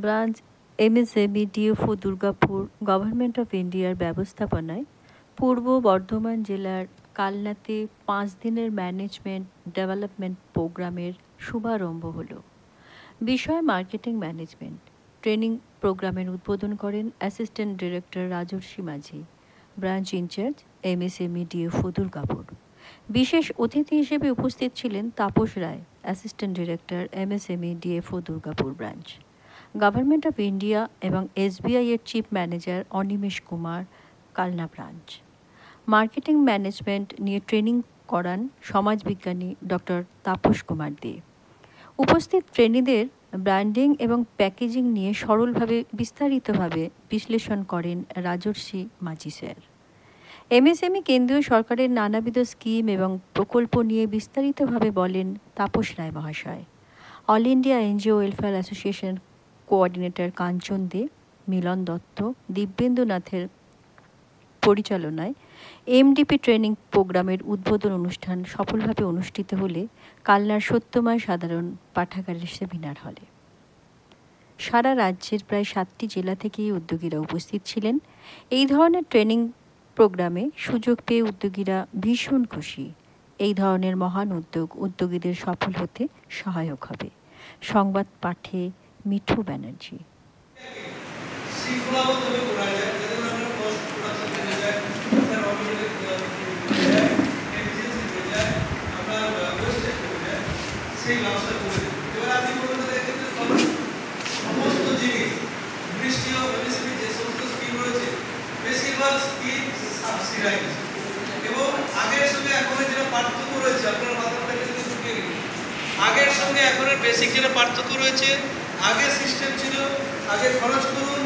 Branch MSME Durgapur government of ইন্ডিয়ার ব্যবস্থাপনায় পূর্ব বর্ধমান জেলার কালনাতে 5 দিনের ম্যানেজমেন্ট ডেভেলপমেন্ট প্রোগ্রামের শুভারম্ভ হলো। বিষয় মার্কেটিং ম্যানেজমেন্ট। ট্রেনিং প্রোগ্রামের উদ্বোধন করেন অ্যাসিস্ট্যান্ট ডিরেক্টর রাজর্ষি মাঝি, ব্রাঞ্চ ইনচার্জ MSME দুর্গাপুর। বিশেষ অতিথি হিসেবে উপস্থিত ছিলেন Tapas Roy, assistant director MSME Durgapur branch. Government of India এবং SBI এর chief manager Animesh Kumar, Kalna branch. Marketing management নিয়ে ট্রেনিং করান সমাজবিজ্ঞানী ডক্টর তাপস কুমার দে। উপস্থিত ট্রেনিদের ব্র্যান্ডিং এবং প্যাকেজিং নিয়ে সরলভাবে বিস্তারিতভাবে বিশ্লেষণ করেন রাজর্ষি মাঝি স্যার। MSME কেন্দ্রীয় সরকারের নানাবিধ স্কিম এবং প্রকল্প নিয়ে বিস্তারিতভাবে বলেন তাপস রায় মহাশয়। All India NGO welfare association coordinator Kanchan Dey, Milan Dutta, দিব্যেন্দুনাথের পরিচালনায় MDP ট্রেনিং প্রোগ্রামের উদ্বোধন অনুষ্ঠান সফলভাবে অনুষ্ঠিত হলে কালনার সত্যময় সাধারণ পাঠাগারের সেমিনার হলে। সারা রাজ্যের প্রায় 7টি জেলা থেকেই উদ্যোগীরা উপস্থিত ছিলেন। এই ধরনের ট্রেনিং প্রোগ্রামে সুযোগ পেয়ে উদ্যোগীরা ভীষণ খুশি। এই ধরনের মহান উদ্যোগ উদ্যোগীদের সফল হতে সহায়ক হবে। সংবাদ পাঠে মিঠু ব্যানার্জি। সমস্ত জিনিস মিনিস্ট্রি অফ এমএসএমই যে সমস্ত স্কিম রয়েছে বেশিরভাগ স্কিম সাবসিডাইজ এবং আগের সঙ্গে এখনের যেটা পার্থক্য রয়েছে আপনার মাথাটা কিন্তু ঢুকে গেল। আগের সঙ্গে এখনের বেসিক যেটা পার্থক্য রয়েছে, আগের সিস্টেম ছিল আগে খরচ করুন